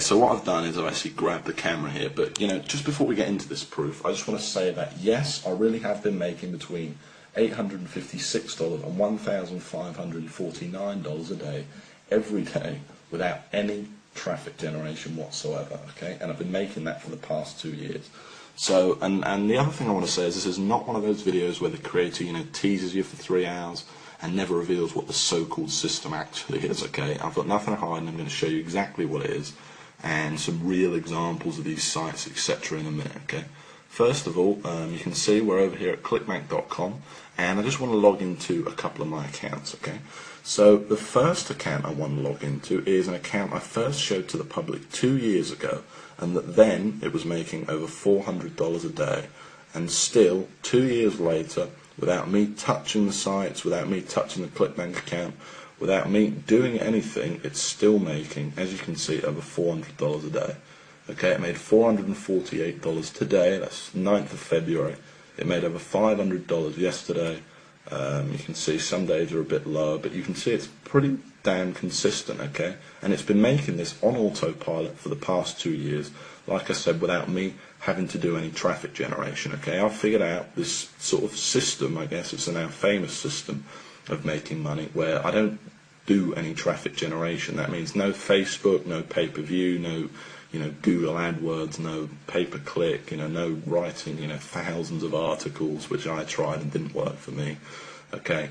so what I've done is I've actually grabbed the camera here, but just before we get into this proof, I just want to say that yes, I really have been making between $856 and $1,549 a day, every day, without any traffic generation whatsoever, okay? And I've been making that for the past 2 years. So, and the other thing I want to say is this is not one of those videos where the creator, teases you for 3 hours and never reveals what the so-called system actually is, okay? I've got nothing to hide, and I'm going to show you exactly what it is and some real examples of these sites, etc. in a minute, okay? First of all, you can see we're over here at clickbank.com, and I just want to log into a couple of my accounts, okay? So the first account I want to log into is an account I first showed to the public 2 years ago, and that then it was making over $400 a day, and still 2 years later, without me touching the sites, without me touching the ClickBank account, without me doing anything, it's still making, as you can see, over $400 a day. Okay, it made $448 today, that's 9th of February. It made over $500 yesterday. You can see some days are a bit lower, but you can see it's pretty damn consistent, okay? And it's been making this on autopilot for the past 2 years, like I said, without me having to do any traffic generation, okay? I've figured out this sort of system, I guess it's a now famous system of making money, where I don't do any traffic generation. That means no Facebook, no pay-per-view, no Google AdWords, no pay-per-click, no writing, thousands of articles, which I tried and didn't work for me, okay?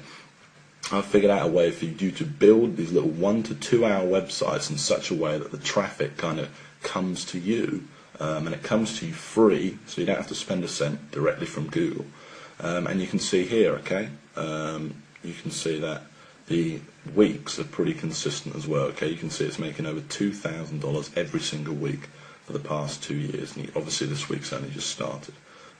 I've figured out a way for you to build these little 1 to 2 hour websites in such a way that the traffic kind of comes to you, and it comes to you free, so you don't have to spend a cent directly from Google. And you can see here, okay, you can see that the weeks are pretty consistent as well, okay? You can see it's making over $2,000 every single week for the past 2 years, and obviously this week's only just started,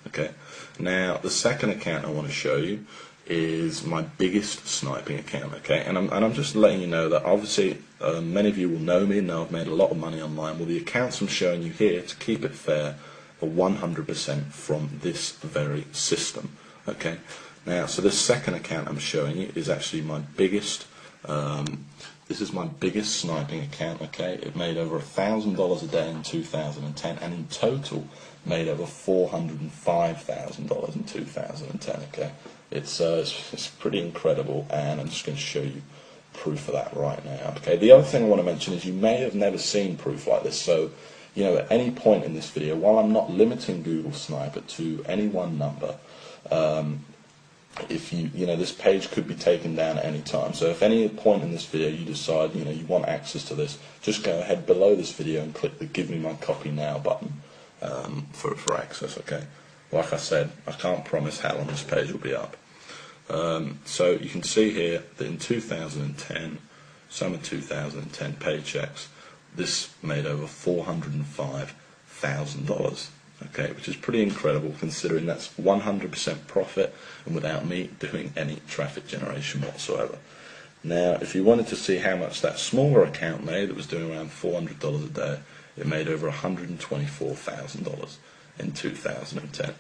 okay? Now, the second account I want to show you is my biggest sniping account, okay? And I'm just letting you know that obviously many of you will know me and know I've made a lot of money online. Well, the accounts I'm showing you here, to keep it fair, are 100% from this very system, okay? Now, so this second account I'm showing you is actually my biggest, this is my biggest sniping account, okay? It made over $1,000 a day in 2010, and in total made over $405,000 in 2010, okay? It's pretty incredible, and I'm just going to show you proof of that right now, okay? The other thing I want to mention is you may have never seen proof like this, so, at any point in this video, while I'm not limiting Google Sniper to any one number, if this page could be taken down at any time. So if any point in this video you decide, you want access to this, just go ahead below this video and click the Give Me My Copy Now button for access, okay? Like I said, I can't promise how long this page will be up. So you can see here that in 2010, summer 2010 paychecks, this made over $405,000. Okay, which is pretty incredible considering that's 100% profit and without me doing any traffic generation whatsoever. Now, if you wanted to see how much that smaller account made, that was doing around $400 a day, it made over $124,000 in 2010.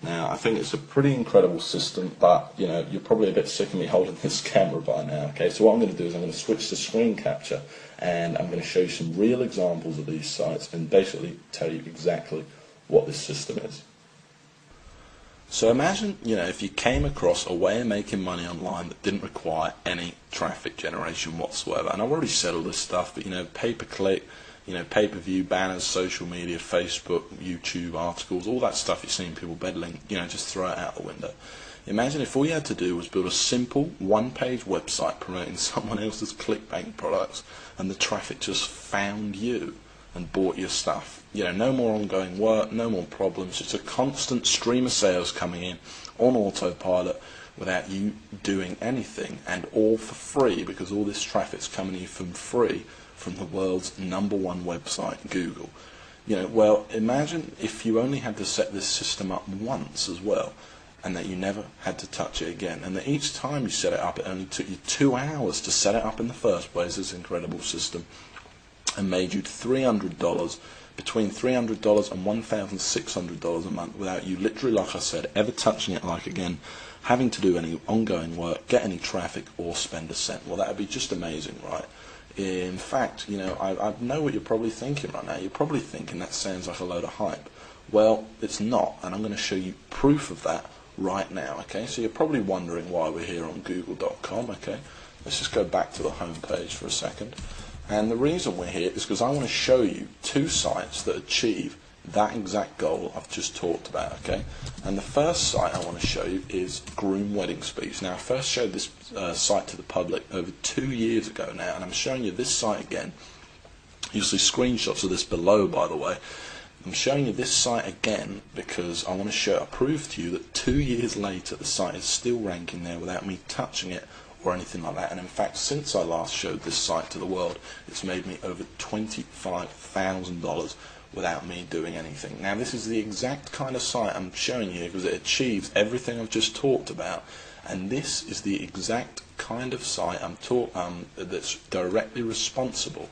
Now, I think it's a pretty incredible system, but, you're probably a bit sick of me holding this camera by now, okay? So what I'm going to do is I'm going to switch to screen capture, and I'm going to show you some real examples of these sites and basically tell you exactly what this system is. So imagine, if you came across a way of making money online that didn't require any traffic generation whatsoever. And I've already said all this stuff, but pay-per-click, pay-per-view, banners, social media, Facebook, YouTube, articles, all that stuff you've seen people peddling, just throw it out the window. Imagine if all you had to do was build a simple one-page website promoting someone else's ClickBank products, and the traffic just found you and bought your stuff. No more ongoing work, no more problems, just a constant stream of sales coming in on autopilot without you doing anything, and all for free, because all this traffic's coming to you from free from the world's #1 website, Google. Well, imagine if you only had to set this system up once as well, and that you never had to touch it again, and that each time you set it up, it only took you 2 hours to set it up in the first place, this incredible system, and made you $300, between $300 and $1,600 a month without you literally, like I said, ever touching it, like again, having to do any ongoing work, get any traffic, or spend a cent. Well, that would be just amazing, right? In fact, I know what you're probably thinking right now. You're probably thinking that sounds like a load of hype. Well, it's not, and I'm going to show you proof of that right now, okay? So you're probably wondering why we're here on Google.com, okay? Let's just go back to the home page for a second. And the reason we're here is because I want to show you two sites that achieve that exact goal I've just talked about, okay? And the first site I want to show you is Groom Wedding Speech. Now, I first showed this site to the public over 2 years ago now, and I'm showing you this site again. You'll see screenshots of this below, by the way. I'm showing you this site again because I want to prove to you that 2 years later the site is still ranking there without me touching it or anything like that. And in fact, since I last showed this site to the world, it's made me over $25,000 without me doing anything. Now, this is the exact kind of site I'm showing you because it achieves everything I've just talked about, and this is the exact kind of site that's directly responsible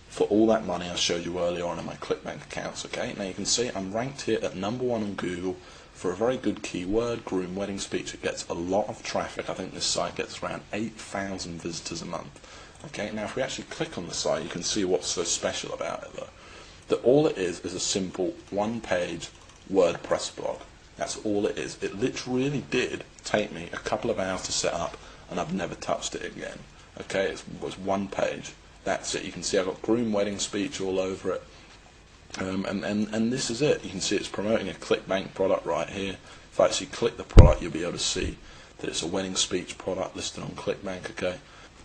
for all that money I showed you earlier on in my ClickBank accounts. Okay, now you can see I'm ranked here at #1 on Google for a very good keyword, Groom Wedding Speech. It gets a lot of traffic. I think this site gets around 8,000 visitors a month. Okay, now if we actually click on the site, you can see what's so special about it though. That all it is a simple one-page WordPress blog. That's all it is. It literally did take me a couple of hours to set up, and I've never touched it again. Okay, it was one page. That's it. You can see I've got Groom Wedding Speech all over it. And this is it. You can see it's promoting a ClickBank product right here. If I actually click the product, you'll be able to see that it's a wedding speech product listed on ClickBank, okay?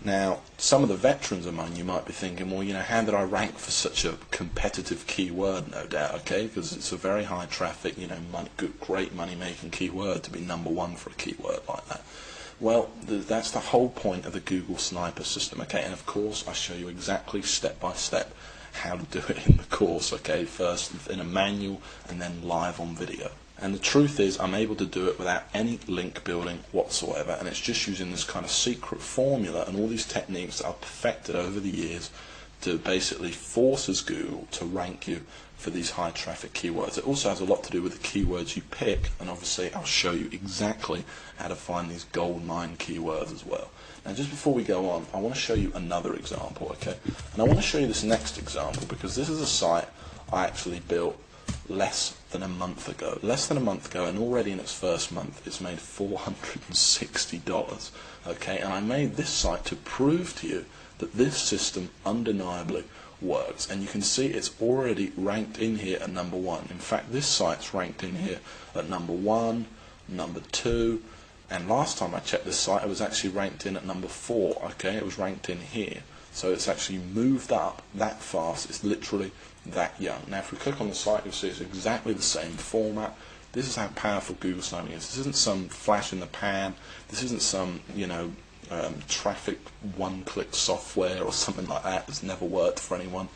Now, some of the veterans among you might be thinking, well, how did I rank for such a competitive keyword? No doubt, okay? Because it's a very high traffic, great money-making keyword to be #1 for a keyword like that. Well, that's the whole point of the Google Sniper system, okay? And of course, I show you exactly step by step how to do it in the course, okay? First in a manual and then live on video. And the truth is, I'm able to do it without any link building whatsoever, and it's just using this kind of secret formula and all these techniques that I've perfected over the years to basically forces Google to rank you for these high traffic keywords. It also has a lot to do with the keywords you pick, and obviously I'll show you exactly how to find these gold mine keywords as well. Now, just before we go on, I want to show you another example, okay? And I want to show you this next example because this is a site I actually built less than a month ago, and already in its first month it's made $460, okay? And I made this site to prove to you that this system undeniably works, and you can see it's already ranked in here at #1. In fact, this site's ranked in here at #1, #2, and last time I checked this site it was actually ranked in at #4, okay? It was ranked in here, so it's actually moved up that fast. It's literally that young. Now, if we click on the site, you'll see it's exactly the same format. This is how powerful Google Sniping is. This isn't some flash in the pan. This isn't some, traffic one-click software or something like that that's never worked for anyone.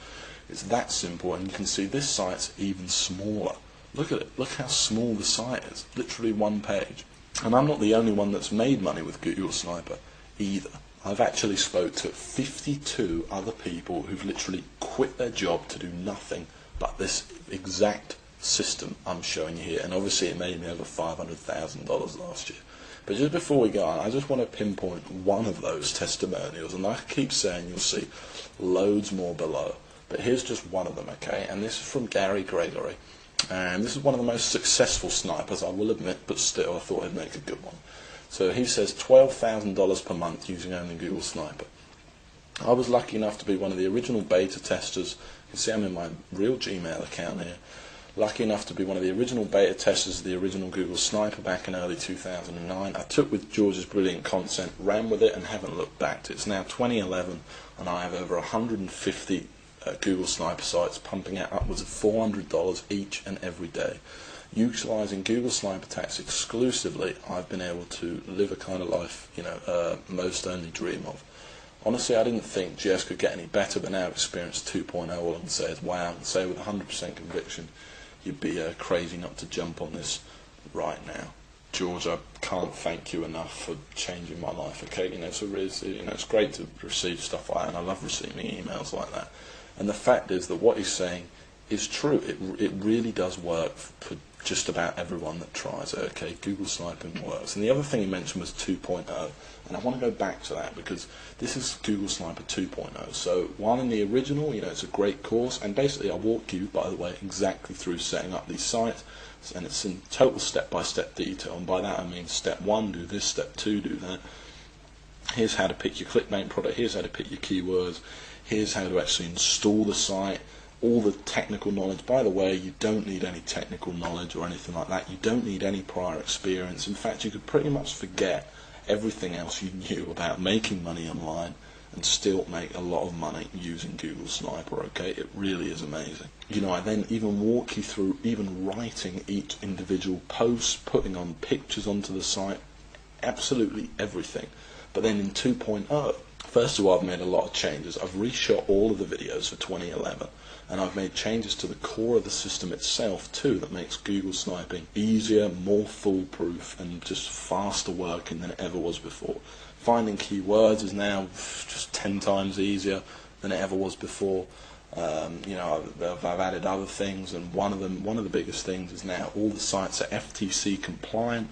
It's that simple, and you can see this site's even smaller. Look at it. Look how small the site is. Literally one page. And I'm not the only one that's made money with Google Sniper either. I've actually spoke to 52 other people who've literally quit their job to do nothing but this exact system I'm showing you here, and obviously it made me over $500,000 last year. But just before we go on, I just want to pinpoint one of those testimonials, and like I keep saying, you'll see loads more below, but here's just one of them, okay? And this is from Gary Gregory, and this is one of the most successful snipers, I will admit, but still I thought I'd make a good one. So he says $12,000 per month using only Google Sniper. I was lucky enough to be one of the original beta testers. You can see I'm in my real Gmail account here. Lucky enough to be one of the original beta testers of the original Google Sniper back in early 2009. I took with George's brilliant content, ran with it, and haven't looked back. It's now 2011, and I have over 150 Google Sniper sites pumping out upwards of $400 each and every day. Utilising Google Sniper attacks exclusively, I've been able to live a kind of life, most only dream of. Honestly, I didn't think GS could get any better, but now Experience 2.0, all I can say is wow, and say with 100% conviction, you'd be crazy not to jump on this right now. George, I can't thank you enough for changing my life, okay? It's great to receive stuff like that, and I love receiving emails like that. And the fact is that what he's saying is true. It really does work for just about everyone that tries it. Okay, Google sniping works. And the other thing he mentioned was 2.0, and I want to go back to that because this is Google Sniper 2.0. So while in the original, it's a great course, and basically I walk you, by the way, exactly through setting up these sites, and it's in total step-by-step detail. And by that I mean step 1, do this, step 2, do that. Here's how to pick your clickbait product, here's how to pick your keywords, here's how to actually install the site, all the technical knowledge. By the way, you don't need any technical knowledge or anything like that. You don't need any prior experience. In fact, you could pretty much forget everything else you knew about making money online and still make a lot of money using Google Sniper. Okay, it really is amazing. I then even walk you through even writing each individual post, putting on pictures onto the site, absolutely everything. But then in 2.0, first of all, I've made a lot of changes. I've reshot all of the videos for 2011, and I've made changes to the core of the system itself too that makes Google sniping easier, more foolproof, and just faster working than it ever was before. Finding keywords is now just 10 times easier than it ever was before. I've added other things, and one of the biggest things is now all the sites are FTC compliant.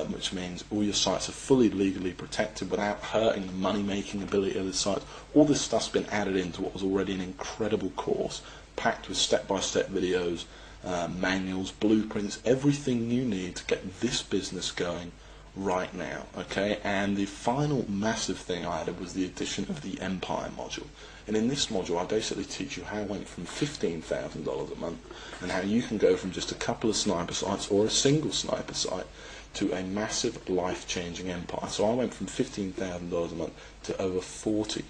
Which means all your sites are fully legally protected without hurting the money-making ability of the site. All this stuff's been added into what was already an incredible course, packed with step-by-step videos, manuals, blueprints, everything you need to get this business going right now. Okay, and the final massive thing I added was the addition of the Empire module. And in this module, I basically teach you how I went from $15,000 a month and how you can go from just a couple of sniper sites or a single sniper site to a massive life-changing empire. So I went from $15,000 a month to over $40,000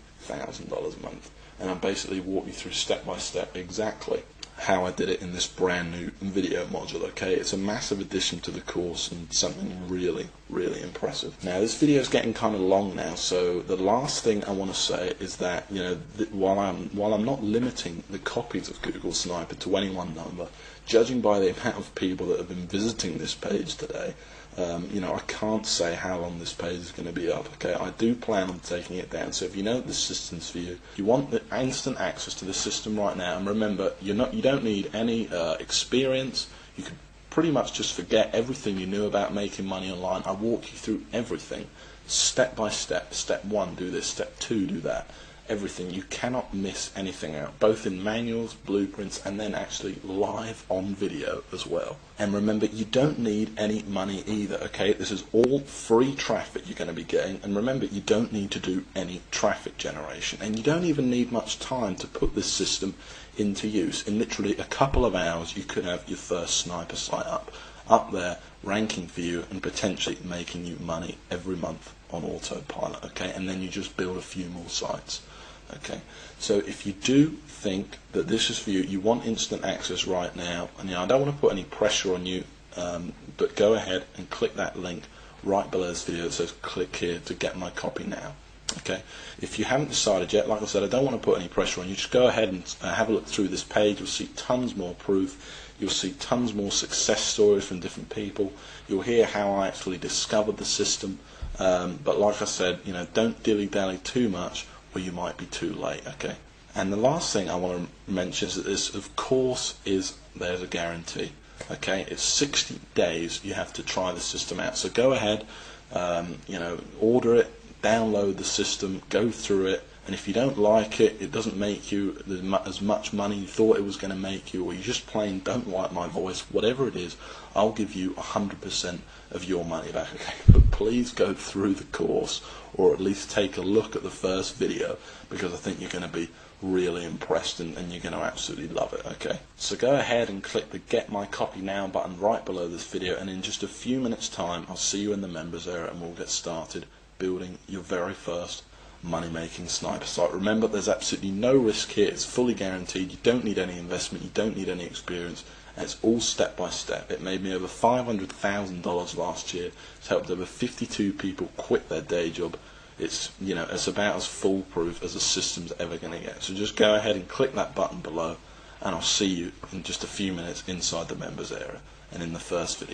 a month, and I basically walk you through step by step exactly how I did it in this brand new video module. Okay, it's a massive addition to the course and something really, really impressive. Now this video is getting kind of long now, so the last thing I want to say is that while I'm not limiting the copies of Google Sniper to any one number, judging by the amount of people that have been visiting this page today, I can't say how long this page is going to be up. Okay, I do plan on taking it down. So if you know the system's for you, you want the instant access to the system right now. And remember, you don't need any experience. You could pretty much just forget everything you knew about making money online. I walk you through everything, step by step. Step 1, do this. Step 2, do that. Everything. You cannot miss anything out, both in manuals, blueprints, and then actually live on video as well. And remember, you don't need any money either. Okay, this is all free traffic you're going to be getting, and remember, you don't need to do any traffic generation, and you don't even need much time to put this system into use. In literally a couple of hours, you could have your first sniper site up there, ranking for you, and potentially making you money every month on autopilot. Okay, and then you just build a few more sites. Okay, so if you do think that this is for you, you want instant access right now, and I don't want to put any pressure on you, but go ahead and click that link right below this video that says click here to get my copy now. Okay, if you haven't decided yet, like I said, I don't want to put any pressure on you. Just go ahead and have a look through this page. You'll see tons more proof. You'll see tons more success stories from different people. You'll hear how I actually discovered the system. But like I said, don't dilly-dally too much, or you might be too late. Okay. And the last thing I want to mention is that this, of course, there's a guarantee. Okay, it's 60 days you have to try the system out. So go ahead, order it, download the system, go through it, and if you don't like it, it doesn't make you as much money you thought it was going to make you, or you just plain don't like my voice, whatever it is, I'll give you 100% of your money back. Okay, but please go through the course, or at least take a look at the first video, because I think you're going to be really impressed and you're going to absolutely love it. Okay, so go ahead and click the Get My Copy Now button right below this video, and in just a few minutes time I'll see you in the members area and we'll get started building your very first money-making sniper site. Remember, there's absolutely no risk here. It's fully guaranteed. You don't need any investment, you don't need any experience, and it's all step by step. It made me over $500,000 last year. It's helped over 52 people quit their day job. It's it's about as foolproof as the system's ever going to get. So just go ahead and click that button below, and I'll see you in just a few minutes inside the members area and in the first video.